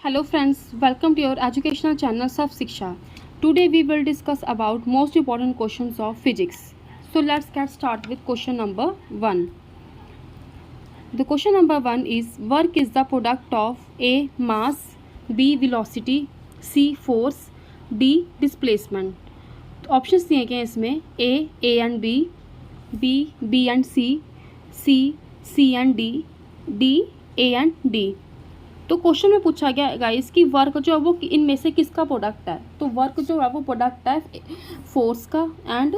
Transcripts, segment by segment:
Hello friends, welcome to your educational channel Saf Shiksha. Today we will discuss about most important questions of physics. So let's get started with question number 1. The question number 1 is work is the product of A. mass, B. velocity, C. force, D. displacement. Options दिए गए हैं इसमें A and B, B and C and D A and D. तो question में पूछा गया guys कि work जो है वो इनमें से किसका प्रोडक्ट है। तो वर्क जो है वो प्रोडक्ट है फोर्स का एंड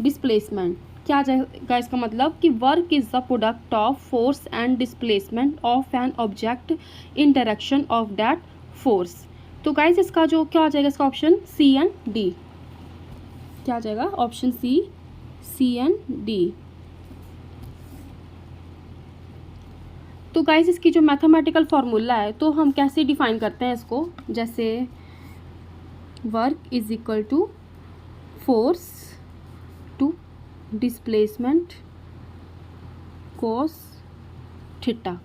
डिस्प्लेसमेंट। क्या जाएगा इसका मतलब कि work is the product of force and displacement of an object in direction of that force. तो गाइस इसका जो क्या आ जाएगा इसका ऑप्शन सी एंड डी। क्या आ जाएगा ऑप्शन सी एंड डी। तो गाइस इसकी जो मैथमेटिकल फार्मूला है तो हम कैसे डिफाइन करते हैं इसको, जैसे work is equal to force to displacement cos theta.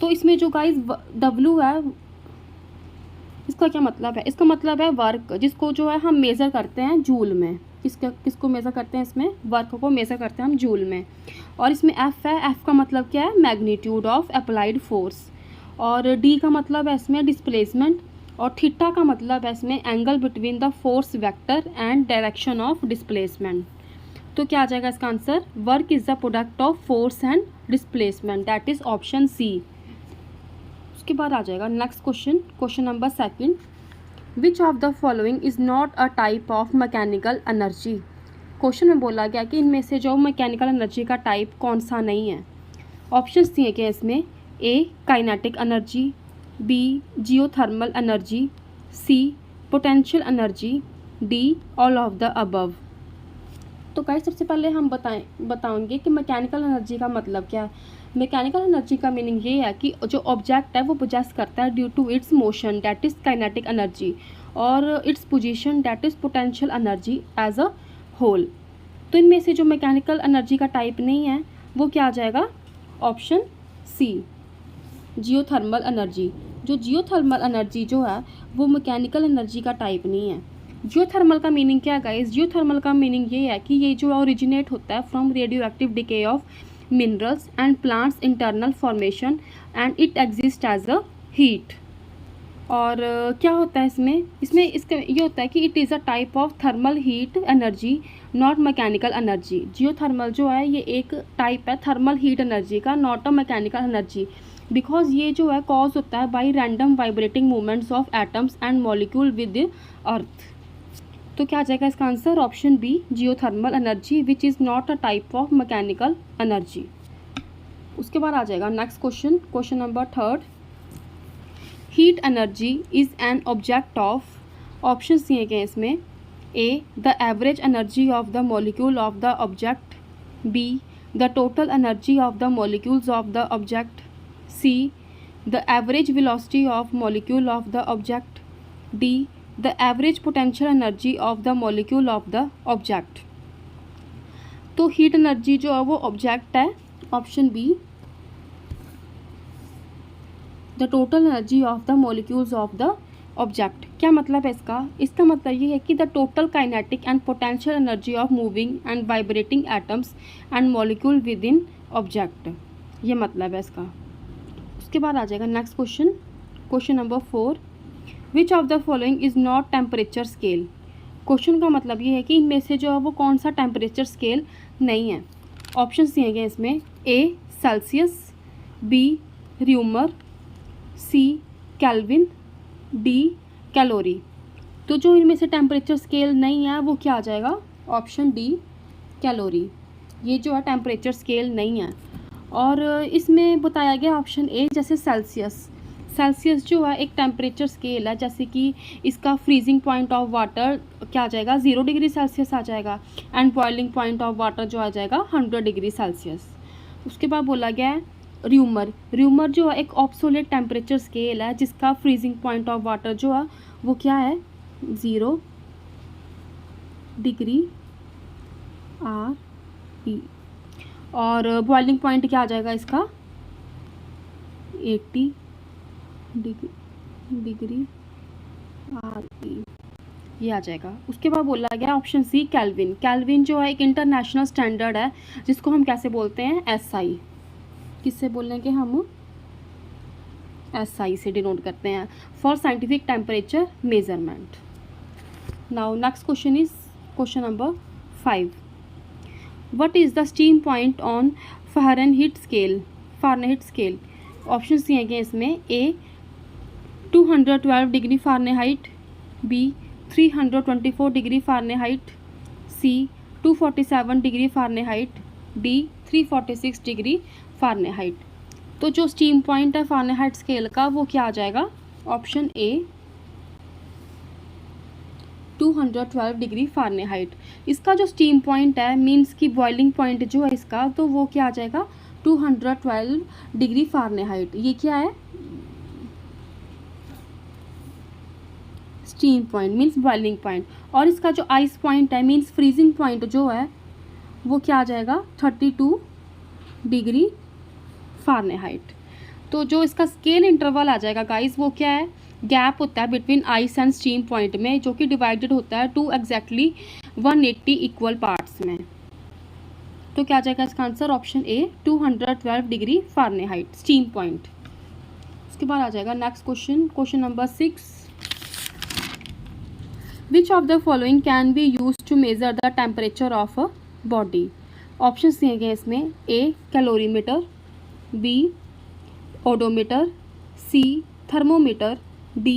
तो इसमें जो गाइस W है इसका क्या मतलब है, इसका मतलब है वर्क जिसको जो है हम मेज़र करते हैं जूल में। किसको मेज़र करते हैं, इसमें वर्क को मेज़र करते हैं हम जूल में। और इसमें F है, F का मतलब क्या है मैग्नीट्यूड ऑफ अप्लाइड फोर्स। और D का मतलब है इसमें डिस्प्लेसमेंट। और थीटा का मतलब है इसमें angle between the force vector and direction of displacement. तो क्या आ जाएगा इसका answer, work is the product of force and displacement, that is option C. उसके बाद आ जाएगा next question number 2, which of the following is not a type of mechanical energy. Question में बोला गया कि इनमें से जो मैकेनिकल एनर्जी का टाइप कौन सा नहीं है। ऑप्शंस दिए गए इसमें A. Kinetic energy, B. Geothermal energy, C. Potential energy, D. All of the above. तो गाइस सबसे पहले हम बताएंगे कि मैकेनिकल एनर्जी का मतलब क्या है। मैकेनिकल एनर्जी का मीनिंग ये है कि जो ऑब्जेक्ट है वो पोजेस करता है due to its motion that is kinetic energy और its position that is potential energy as a whole. तो इनमें से जो मैकेनिकल एनर्जी का टाइप नहीं है वो क्या आ जाएगा, ऑप्शन सी जियोथर्मल एनर्जी। जो जियोथर्मल एनर्जी जो है वो मैकेनिकल एनर्जी का टाइप नहीं है। जियोथर्मल का मीनिंग क्या है गाइस, जियोथर्मल का मीनिंग ये है कि ये जो ओरिजिनेट होता है from radioactive decay of minerals and plants internal formation and it exist as a heat. और क्या होता है इसमें इसका ये होता है कि it is a type of thermal heat energy not mechanical energy. Geothermal जो है ये एक टाइप है थर्मल हीट एनर्जी का, not a mechanical energy, because ये जो है कॉज होता है by random vibrating movements of atoms and molecule with earth. तो क्या आ जाएगा इसका answer, option B geothermal energy which is not a type of mechanical energy. उसके बाद आ जाएगा next question number 3, heat energy is an object of. Options दिए गए इसमें A. The average energy of the molecule of the object, B. The total energy of the molecules of the object, C. The average velocity of molecule of the object, D. The average potential energy of the molecule of the object. तो heat energy जो है वो object है, option be the total energy of the molecules of the object. क्या मतलब है इसका मतलब ये है कि the total kinetic and potential energy of moving and vibrating atoms and molecule with in object, ये मतलब है इसका। उसके बाद आ जाएगा next question number 4, which of the following is not temperature scale. Question का मतलब ये है कि इनमें से जो है वो कौन सा टेम्परेचर स्केल नहीं है। ऑप्शंस दिए गए इसमें A. Celsius, B. Rumour, C. Kelvin, D. Calorie. तो जो इनमें से टेम्परेचर स्केल नहीं है वो क्या आ जाएगा, ऑप्शन D कैलोरी। ये जो है टेम्परेचर स्केल नहीं है। और इसमें बताया गया ऑप्शन A जैसे सेल्सियस जो है एक टेम्परेचर स्केल है, जैसे कि इसका फ्रीजिंग पॉइंट ऑफ वाटर क्या आ जाएगा 0 डिग्री सेल्सियस आ जाएगा and boiling point of water जो आ जाएगा 100 डिग्री सेल्सियस। उसके बाद बोला गया है र्यूमर जो है एक ऑब्सोलेट टेम्परेचर स्केल है जिसका फ्रीजिंग पॉइंट ऑफ वाटर जो है वो क्या है 0 डिग्री RE। और बॉइलिंग पॉइंट क्या आ जाएगा इसका 80 डिग्री डिग्री RE, ये आ जाएगा। उसके बाद बोला गया ऑप्शन सी केल्विन। केल्विन जो है एक इंटरनेशनल स्टैंडर्ड है जिसको हम कैसे बोलते हैं, SI। किससे बोलेंगे हम, SI से डिनोट करते हैं, for scientific temperature measurement. Now next question is question number 5। What is the steam point on Fahrenheit scale. Option C हैं इसमें, A 212 degree Fahrenheit, B 324 degree Fahrenheit, C 247 degree Fahrenheit, D 346 degree Fahrenheit. तो जो steam point है Fahrenheit scale का वो क्या आ जाएगा, ऑप्शन A 212 डिग्री फ़ारेनहाइट। इसका जो स्टीम पॉइंट है मीन्स की बॉइलिंग पॉइंट जो है इसका, तो वो क्या आ जाएगा 212 डिग्री फ़ारेनहाइट। ये क्या है, steam point means boiling point. और इसका जो आइस पॉइंट है मीन्स फ्रीजिंग पॉइंट जो है वो क्या आ जाएगा 32 डिग्री फ़ारेनहाइट। तो जो इसका स्केल इंटरवल आ जाएगा गाइस वो क्या है, गैप होता है between ice and steam point में, जो कि डिवाइडेड होता है टू एग्जैक्टली 180 इक्वल पार्ट्स में। तो क्या आ जाएगा इसका answer, option A 212 degree Fahrenheit steam point. उसके बाद आ जाएगा next question, question number 6। Which of the following can be use to measure the temperature of a body. Option दिए गए इसमें, A calorimeter, B odometer, C thermometer, D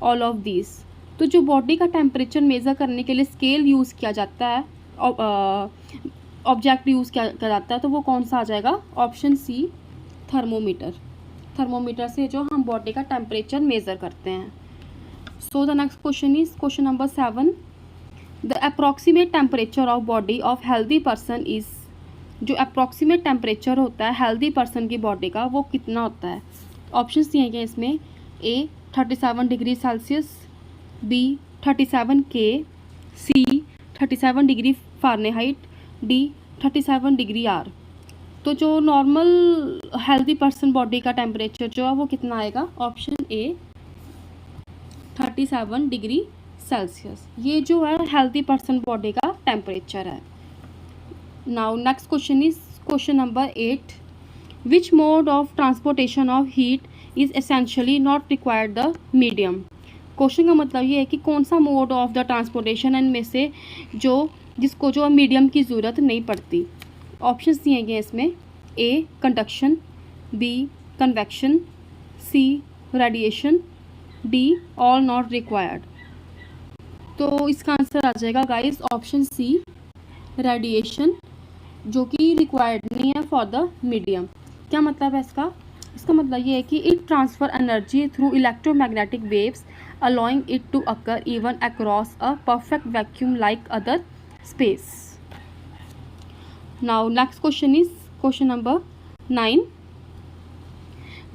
all of this. तो जो body का टेम्परेचर मेज़र करने के लिए scale use किया जाता है, ऑब्जेक्ट यूज़ किया जाता है, तो वो कौन सा आ जाएगा, ऑप्शन C थर्मोमीटर। थर्मोमीटर से जो हम बॉडी का टेम्परेचर मेज़र करते हैं। सो the next question is question number 7। The approximate temperature of body of healthy person is. जो अप्रॉक्सीमेट टेम्परेचर होता है हेल्दी पर्सन की बॉडी का वो कितना होता है। ऑप्शन दिए गए इसमें, A 37 degree Celsius, B 37 K, C 37 degree Fahrenheit, D 37 degree R। तो जो नॉर्मल हेल्दी पर्सन बॉडी का टेम्परेचर जो है वो कितना आएगा, ऑप्शन A 37 डिग्री सेल्सियस। ये जो है हेल्दी पर्सन बॉडी का टेम्परेचर है। Now next question is question number 8। Which mode of transportation of heat is essentially not required the medium. Question का मतलब ये है कि कौन सा मोड ऑफ द ट्रांसपोर्टेशन इनमें से जिसको जो मीडियम की ज़रूरत नहीं पड़ती। ऑप्शन दिए गए इसमें, A conduction, B convection, C radiation, D all not required. तो इसका आंसर आ जाएगा गाइस ऑप्शन C रेडिएशन, जो कि रिक्वायर्ड नहीं है फॉर द मीडियम। क्या मतलब है इसका मतलब ये है कि it transfer energy through electromagnetic waves allowing it to occur even across a perfect vacuum like other space. Now next question is question number 9।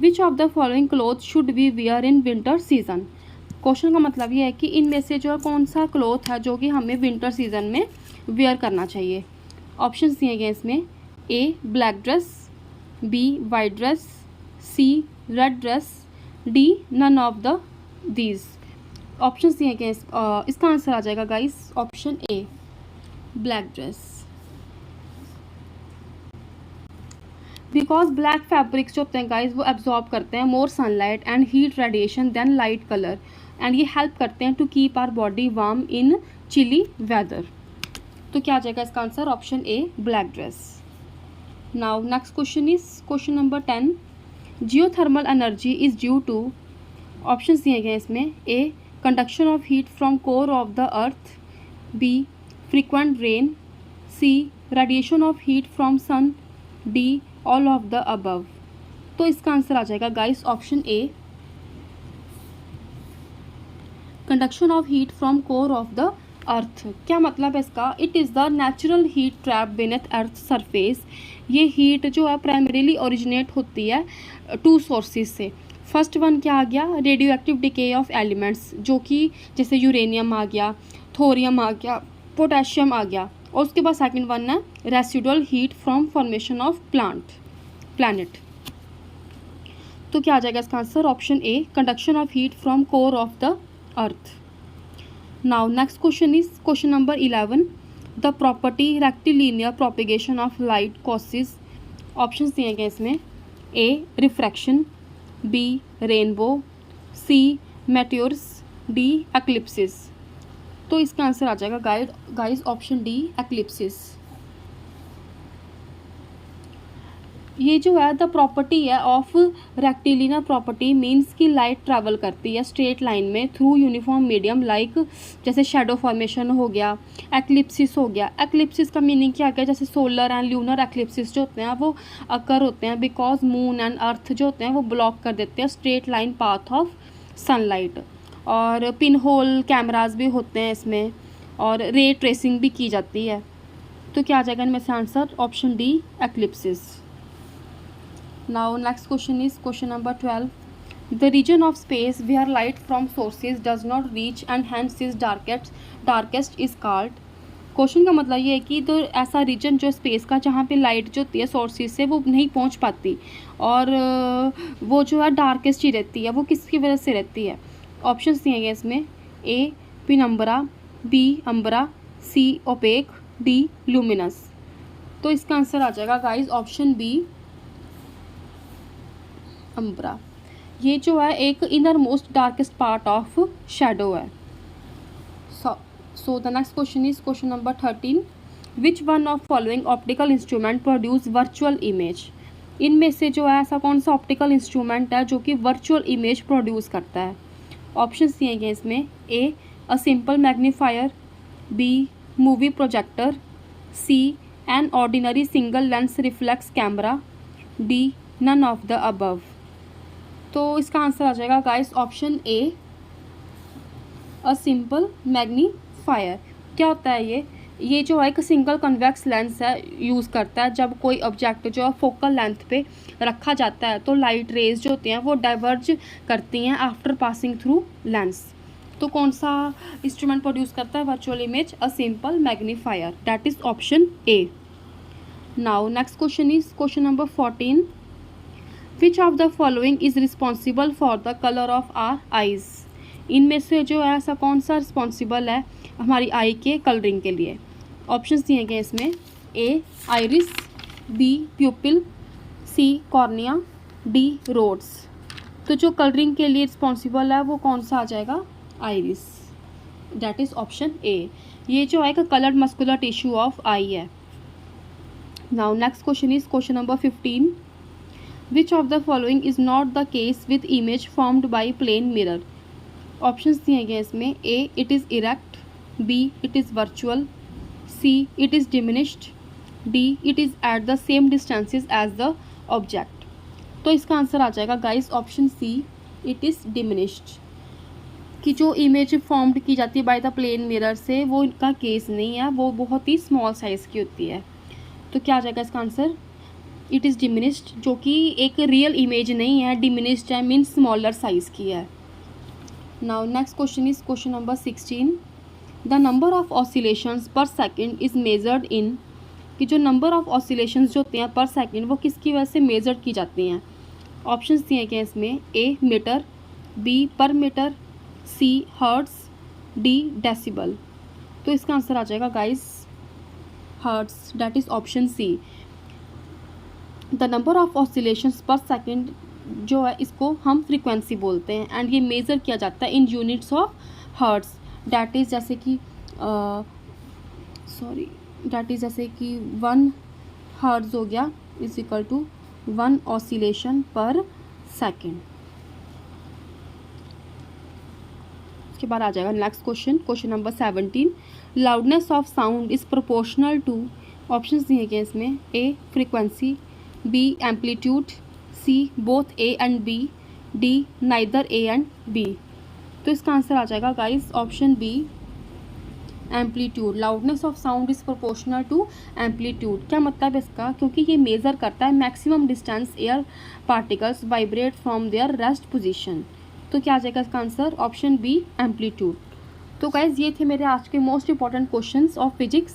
Which of the following cloth should be wear in winter season. Question का मतलब ये है कि इनमें से जो कौन सा क्लोथ है जो कि हमें विंटर सीजन में वियर करना चाहिए। ऑप्शन दिए गए इसमें, A black dress, B white dress, C red dress, D none of the these. Option दिए गए इसका आंसर आ जाएगा guys option A black dress. Because black fabrics जो होते हैं गाइस वो एब्जॉर्ब करते हैं more sunlight and heat radiation than light colour, and ये हेल्प करते हैं to keep our body warm in chilly weather. तो क्या आ जाएगा इसका answer, option A black dress. Now next question is question number 10। Geothermal energy is due to. Option दिए गए इसमें, A conduction of heat from core of the earth, B frequent rain, C radiation of heat from sun, D all of the above. तो इसका answer आ जाएगा guys option A conduction of heat from core of the earth. क्या मतलब है इसका, it is the natural heat trap beneath earth surface. ये heat जो है प्राइमरीली ओरिजिनेट होती है टू सोर्सेज से। फर्स्ट वन क्या आ गया, radio active decay of elements, जो कि जैसे यूरेनियम आ गया, थोरियम आ गया, पोटेशियम आ गया। और उसके बाद सेकंड वन है residual heat from formation of planet. तो क्या आ जाएगा इसका answer? Option A, conduction of heat from core of the earth. Now next question is question number 11, the property rectilinear propagation of light causes. Options दिए गए इसमें, ए refraction, B rainbow, सी meteors, D eclipses. तो इसका answer आ जाएगा guys option D, eclipses. ये जो है द प्रॉपर्टी है ऑफ रेक्टिलिनियर प्रॉपर्टी मीन्स कि लाइट ट्रैवल करती है स्ट्रेट लाइन में थ्रू यूनिफॉर्म मीडियम, लाइक जैसे शेडो फॉर्मेशन हो गया, एक्लिप्सिस हो गया। एक्लिप्सिस का मीनिंग क्या है? जैसे सोलर एंड ल्यूनर एक्लिप्सिस जो होते हैं वो अकर होते हैं बिकॉज मून एंड अर्थ जो होते हैं वो ब्लॉक कर देते हैं straight line path of sunlight. और पिन होल कैमराज भी होते हैं इसमें, और रे ट्रेसिंग भी की जाती है। तो क्या आ जाएगा इनमें से answer? Option D, eclipses. Now next question is question number 12, the region of space where light from sources does not reach and hence is darkest is called. Question का मतलब ये है कि तो ऐसा रीजन जो स्पेस का जहाँ पे लाइट जो होती है सोर्सेज से वो नहीं पहुँच पाती और वो जो है डार्केस्ट ही रहती है, वो किसकी वजह से रहती है? ऑप्शंस दिए गए इसमें, ए पिनम्बरा, बी अम्बरा, सी ओपेक, डी लुमिनस। तो इसका आंसर आ जाएगा गाइस ऑप्शन बी, अम्बरा। ये जो है एक innermost darkest part of shadow है। So the next question is question number 13, which one of following optical instrument produce virtual image. इनमें से जो है ऐसा कौन सा ऑप्टिकल इंस्ट्रूमेंट है जो कि वर्चुअल इमेज प्रोड्यूस करता है? ऑप्शंस दिए गए इसमें, A a simple magnifier, B movie projector, C an ordinary single lens reflex camera, D none of the above. तो इसका आंसर आ जाएगा guys option A, a simple magnifier. क्या होता है ये जो है एक सिंगल कन्वेक्स लेंस है यूज़ करता है। जब कोई ऑब्जेक्ट जो है फोकल लेंथ पे रखा जाता है तो लाइट रेज जो होती हैं वो डाइवर्ज करती हैं आफ्टर पासिंग थ्रू लेंस। तो कौन सा इंस्ट्रूमेंट प्रोड्यूस करता है virtual image? A simple magnifier, that is option A. Now next question is question number 14, which of the following is responsible for the colour of our eyes. इनमें से जो है ऐसा कौन सा रिस्पॉन्सिबल है हमारी आई के कलरिंग के लिए? ऑप्शंस दिए गए इसमें, ए आइरिस, बी प्यूपिल, सी कॉर्निया, डी रोड्स। तो जो कलरिंग के लिए रिस्पॉन्सिबल है वो कौन सा आ जाएगा? Iris, that is option A. ये जो है coloured muscular tissue of eye है। Now next question is question number 15, which of the following is not the case with image formed by plane mirror. Options दिए गए इसमें, A it is erect, B it is virtual, C it is diminished, D it is at the same distances as the object. तो इसका answer आ जाएगा guys option C, it is diminished. कि जो image formed की जाती है by the plane mirror से वो इनका केस नहीं है, वो बहुत ही स्मॉल साइज़ की होती है। तो क्या आ जाएगा इसका आंसर? इट इज़ डिमिनिश्ड, जो कि एक रियल इमेज नहीं है, डिमिनिश्ड है मीन्स स्मॉलर साइज़ की है। Now next question is question number 16, the number of oscillations per second is measured in. कि जो नंबर ऑफ ऑसिलेशंस जो होते हैं पर सेकंड वो किसकी वजह से मेजर की जाती हैं? ऑप्शंस दिए गए इसमें, A meter, B per meter, C hertz, D decibel. तो इसका आंसर आ जाएगा guys hertz, that is option C. The number of oscillations per second जो है इसको हम फ्रीक्वेंसी बोलते हैं एंड ये मेज़र किया जाता है in units of hertz, that is जैसे कि 1 हर्ट्ज हो गया is equal to 1 oscillation per second. उसके बाद आ जाएगा next question number 17, loudness of sound is proportional to. Options दिए गए इसमें, A frequency, B amplitude, C both A and B, D neither A and B. तो इसका आंसर आ जाएगा guys option B, amplitude. Loudness of sound is proportional to amplitude. क्या मतलब है इसका? क्योंकि ये मेज़र करता है maximum distance air particles vibrate from their rest position. तो क्या आ जाएगा इसका आंसर? Option B, amplitude. तो गाइस ये थे मेरे आज के most important questions of physics.